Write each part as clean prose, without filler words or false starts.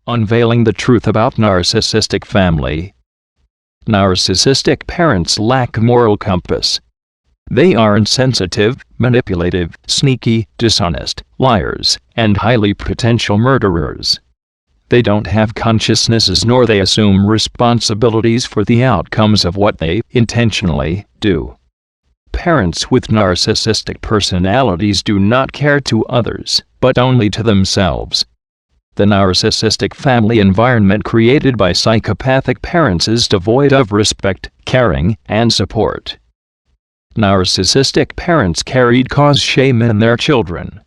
Unveiling the truth about narcissistic family. Narcissistic parents lack a moral compass. They are insensitive, manipulative, sneaky, dishonest, liars, and highly potential murderers. They don't have consciousnesses, nor they assume responsibilities for the outcomes of what they intentionally do. Parents with narcissistic personalities do not care to others, but only to themselves. The narcissistic family environment created by psychopathic parents is devoid of respect, caring, and support. Narcissistic parents cause shame in their children.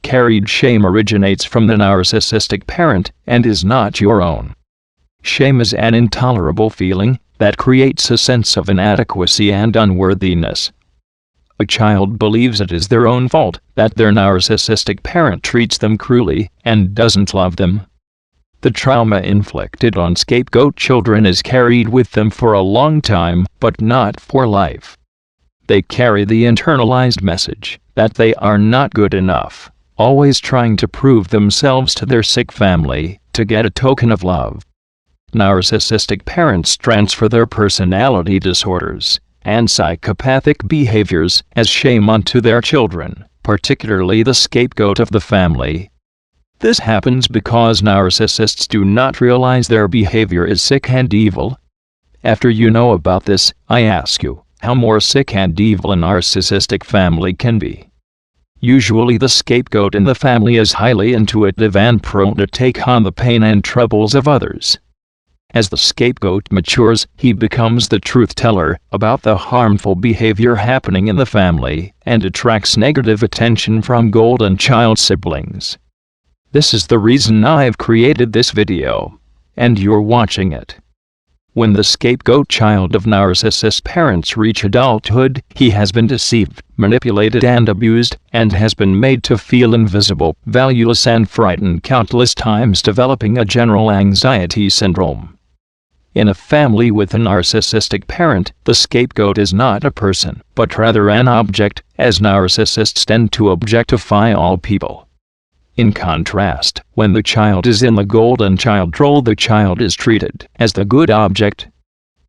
Carried shame originates from the narcissistic parent and is not your own. Shame is an intolerable feeling that creates a sense of inadequacy and unworthiness. A child believes it is their own fault that their narcissistic parent treats them cruelly and doesn't love them. The trauma inflicted on scapegoat children is carried with them for a long time, but not for life. They carry the internalized message that they are not good enough, always trying to prove themselves to their sick family to get a token of love. Narcissistic parents transfer their personality disorders and psychopathic behaviors as shame onto their children, particularly the scapegoat of the family. This happens because narcissists do not realize their behavior is sick and evil. After you know about this, I ask you, how more sick and evil a narcissistic family can be. Usually the scapegoat in the family is highly intuitive and prone to take on the pain and troubles of others. As the scapegoat matures, he becomes the truth teller about the harmful behavior happening in the family and attracts negative attention from golden child siblings. This is the reason I've created this video, and you're watching it. When the scapegoat child of narcissist parents reach adulthood, he has been deceived, manipulated and abused, and has been made to feel invisible, valueless and frightened countless times, developing a general anxiety syndrome. In a family with a narcissistic parent, the scapegoat is not a person, but rather an object, as narcissists tend to objectify all people. In contrast, when the child is in the golden child role, the child is treated as the good object.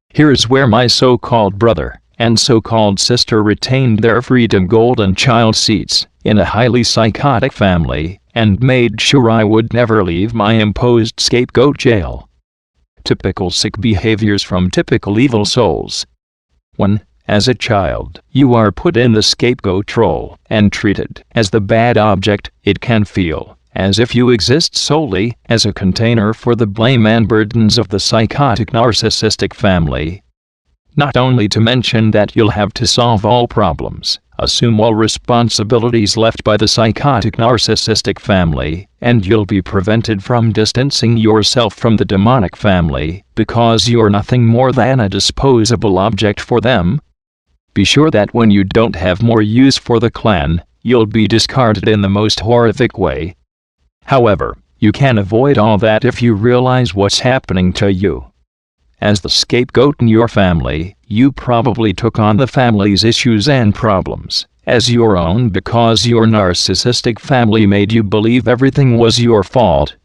Here is where my so-called brother and so-called sister retained their freedom golden child seats in a highly psychotic family and made sure I would never leave my imposed scapegoat jail. Typical sick behaviors from typical evil souls. 1. As a child, you are put in the scapegoat role and treated as the bad object. It can feel as if you exist solely as a container for the blame and burdens of the psychotic narcissistic family. Not only to mention that you'll have to solve all problems, assume all responsibilities left by the psychotic narcissistic family, and you'll be prevented from distancing yourself from the demonic family because you're nothing more than a disposable object for them. Be sure that when you don't have more use for the clan, you'll be discarded in the most horrific way. However, you can avoid all that if you realize what's happening to you. As the scapegoat in your family, you probably took on the family's issues and problems as your own because your narcissistic family made you believe everything was your fault.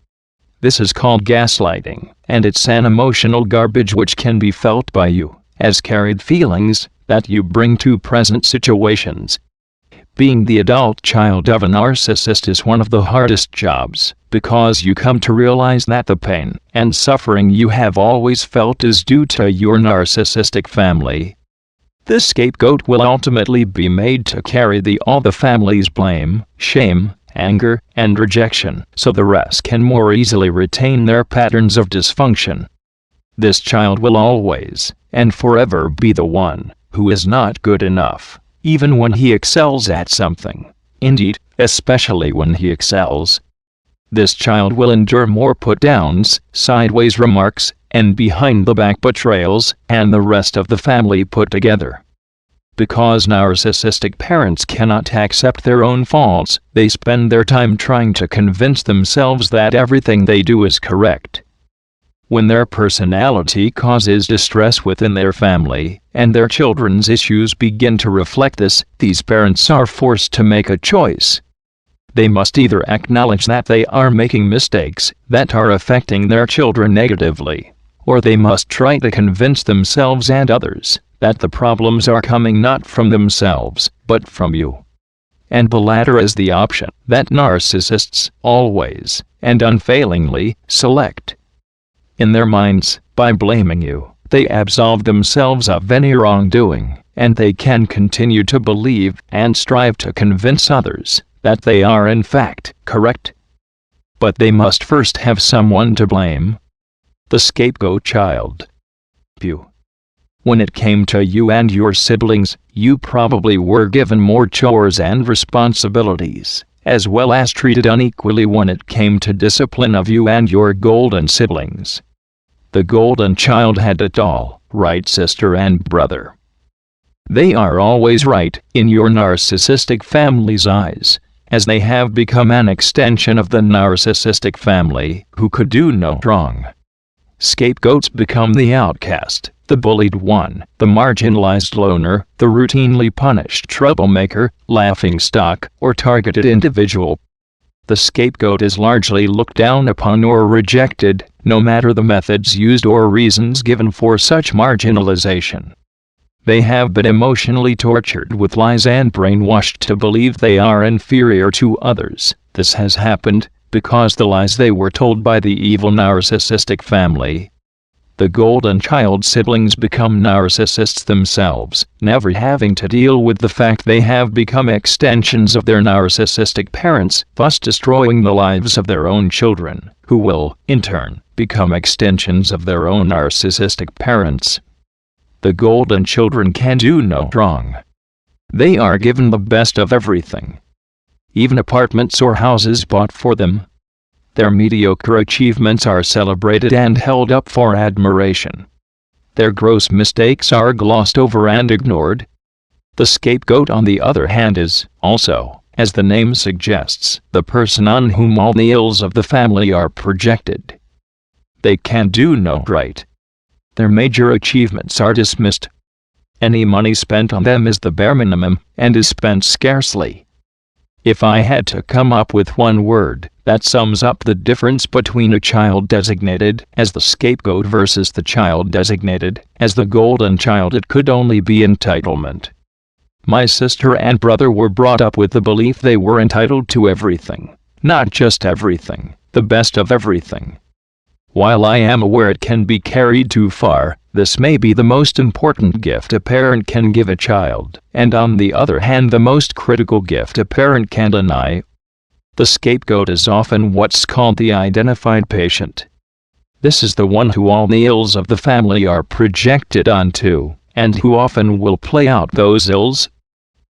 This is called gaslighting, and it's an emotional garbage which can be felt by you as carried feelings that you bring to present situations. Being the adult child of a narcissist is one of the hardest jobs, because you come to realize that the pain and suffering you have always felt is due to your narcissistic family. This scapegoat will ultimately be made to carry all the family's blame, shame, anger, and rejection, so the rest can more easily retain their patterns of dysfunction. This child will always and forever be the one who is not good enough, even when he excels at something. Indeed, especially when he excels. This child will endure more put-downs, sideways remarks, and behind-the-back betrayals, and the rest of the family put together. Because narcissistic parents cannot accept their own faults, they spend their time trying to convince themselves that everything they do is correct. When their personality causes distress within their family, and their children's issues begin to reflect this, these parents are forced to make a choice. They must either acknowledge that they are making mistakes that are affecting their children negatively, or they must try to convince themselves and others that the problems are coming not from themselves, but from you. And the latter is the option that narcissists always and unfailingly select. In their minds, by blaming you, they absolve themselves of any wrongdoing, and they can continue to believe and strive to convince others that they are in fact correct. But they must first have someone to blame. The scapegoat child. You. When it came to you and your siblings, you probably were given more chores and responsibilities, as well as treated unequally when it came to discipline of you and your golden siblings. The golden child had it all right, sister and brother. They are always right in your narcissistic family's eyes, as they have become an extension of the narcissistic family who could do no wrong. Scapegoats become the outcast, the bullied one, the marginalized loner, the routinely punished troublemaker, laughingstock, or targeted individual. The scapegoat is largely looked down upon or rejected, no matter the methods used or reasons given for such marginalization. They have been emotionally tortured with lies and brainwashed to believe they are inferior to others. This has happened because the lies they were told by the evil narcissistic family. The golden child siblings become narcissists themselves, never having to deal with the fact they have become extensions of their narcissistic parents, thus destroying the lives of their own children, who will, in turn, become extensions of their own narcissistic parents. The golden children can do no wrong. They are given the best of everything. Even apartments or houses bought for them. Their mediocre achievements are celebrated and held up for admiration. Their gross mistakes are glossed over and ignored. The scapegoat, on the other hand, is also, as the name suggests, the person on whom all the ills of the family are projected. They can do no right. Their major achievements are dismissed. Any money spent on them is the bare minimum, and is spent scarcely. If I had to come up with one word that sums up the difference between a child designated as the scapegoat versus the child designated as the golden child, it could only be entitlement. My sister and brother were brought up with the belief they were entitled to everything, not just everything, the best of everything. While I am aware it can be carried too far, this may be the most important gift a parent can give a child, and on the other hand the most critical gift a parent can deny. The scapegoat is often what's called the identified patient. This is the one who all the ills of the family are projected onto, and who often will play out those ills.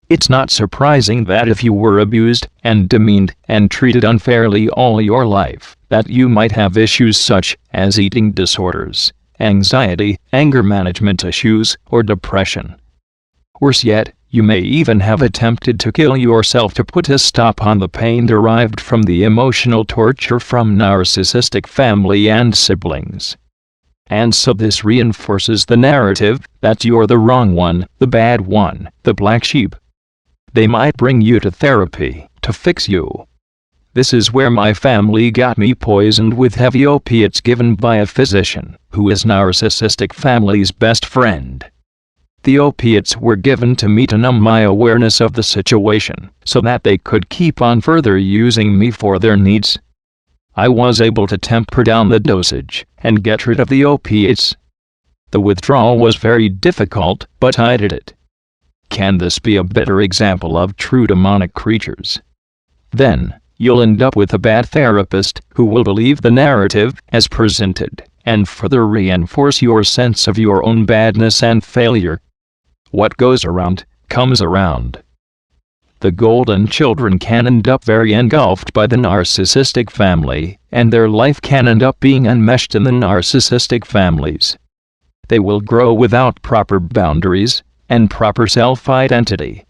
It's not surprising that if you were abused and demeaned and treated unfairly all your life, that you might have issues such as eating disorders, anxiety, anger management issues, or depression. Worse yet, you may even have attempted to kill yourself to put a stop on the pain derived from the emotional torture from narcissistic family and siblings. And so this reinforces the narrative that you're the wrong one, the bad one, the black sheep. They might bring you to therapy to fix you. This is where my family got me poisoned with heavy opiates given by a physician who is narcissistic family's best friend. The opiates were given to me to numb my awareness of the situation, so that they could keep on further using me for their needs. I was able to temper down the dosage and get rid of the opiates. The withdrawal was very difficult, but I did it. Can this be a better example of true demonic creatures? Then, you'll end up with a bad therapist who will believe the narrative as presented, and further reinforce your sense of your own badness and failure. What goes around, comes around. The golden children can end up very engulfed by the narcissistic family, and their life can end up being enmeshed in the narcissistic families. They will grow without proper boundaries and proper self-identity.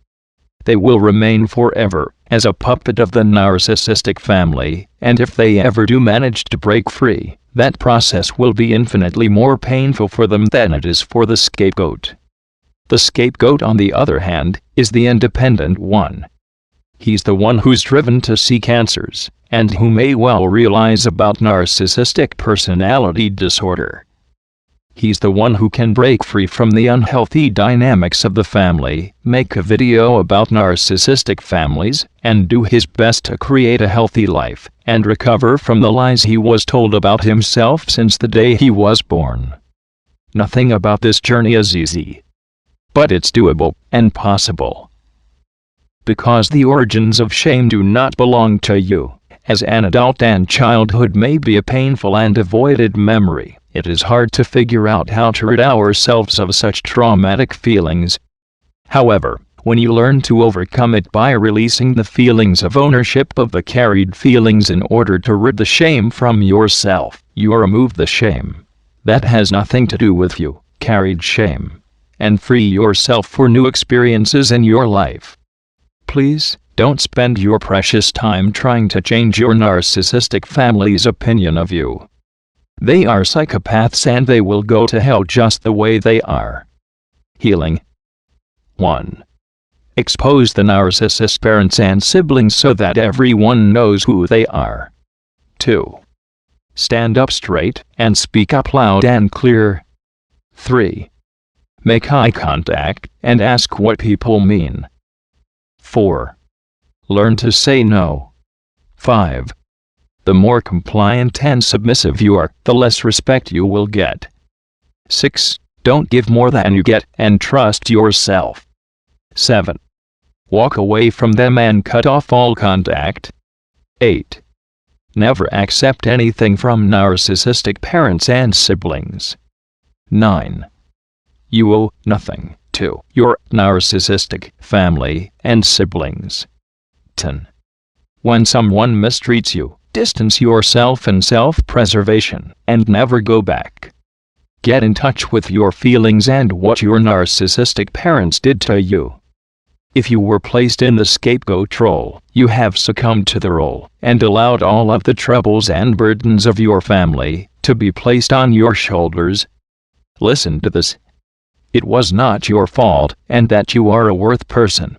They will remain forever as a puppet of the narcissistic family, and if they ever do manage to break free, that process will be infinitely more painful for them than it is for the scapegoat. The scapegoat, on the other hand, is the independent one. He's the one who's driven to seek answers, and who may well realize about narcissistic personality disorder. He's the one who can break free from the unhealthy dynamics of the family, make a video about narcissistic families, and do his best to create a healthy life, and recover from the lies he was told about himself since the day he was born. Nothing about this journey is easy. But it's doable, and possible. Because the origins of shame do not belong to you, as an adult, and childhood may be a painful and avoided memory. It is hard to figure out how to rid ourselves of such traumatic feelings. However, when you learn to overcome it by releasing the feelings of ownership of the carried feelings in order to rid the shame from yourself, you remove the shame that has nothing to do with you, carried shame, and free yourself for new experiences in your life. Please, don't spend your precious time trying to change your narcissistic family's opinion of you. They are psychopaths and they will go to hell just the way they are. Healing. 1. Expose the narcissist parents and siblings so that everyone knows who they are. 2. Stand up straight and speak up loud and clear. 3. Make eye contact and ask what people mean. 4. Learn to say no. 5. The more compliant and submissive you are, the less respect you will get. 6. Don't give more than you get, and trust yourself. 7. Walk away from them and cut off all contact. 8. Never accept anything from narcissistic parents and siblings. 9. You owe nothing to your narcissistic family and siblings. 10. When someone mistreats you, distance yourself in self-preservation, and never go back. Get in touch with your feelings and what your narcissistic parents did to you. If you were placed in the scapegoat role, you have succumbed to the role, and allowed all of the troubles and burdens of your family to be placed on your shoulders. Listen to this. It was not your fault, and that you are a worth person.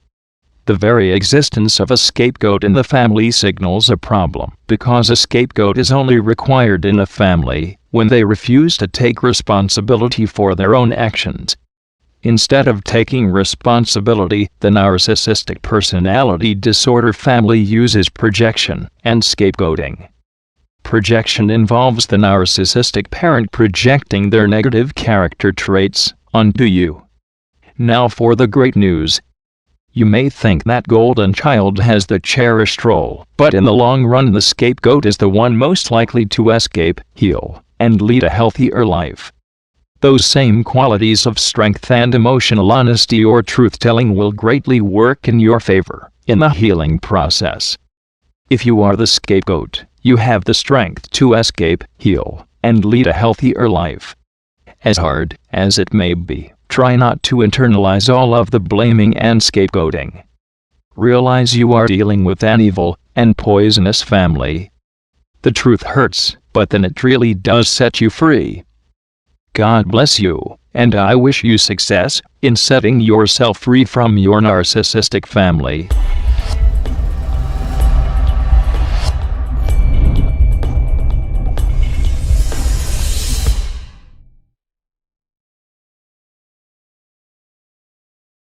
The very existence of a scapegoat in the family signals a problem, because a scapegoat is only required in a family when they refuse to take responsibility for their own actions. Instead of taking responsibility, the narcissistic personality disorder family uses projection and scapegoating. Projection involves the narcissistic parent projecting their negative character traits onto you. Now for the great news. You may think that golden child has the cherished role, but in the long run the scapegoat is the one most likely to escape, heal, and lead a healthier life. Those same qualities of strength and emotional honesty or truth-telling will greatly work in your favor in the healing process. If you are the scapegoat, you have the strength to escape, heal, and lead a healthier life. As hard as it may be, try not to internalize all of the blaming and scapegoating. Realize you are dealing with an evil and poisonous family. The truth hurts, but then it really does set you free. God bless you, and I wish you success in setting yourself free from your narcissistic family.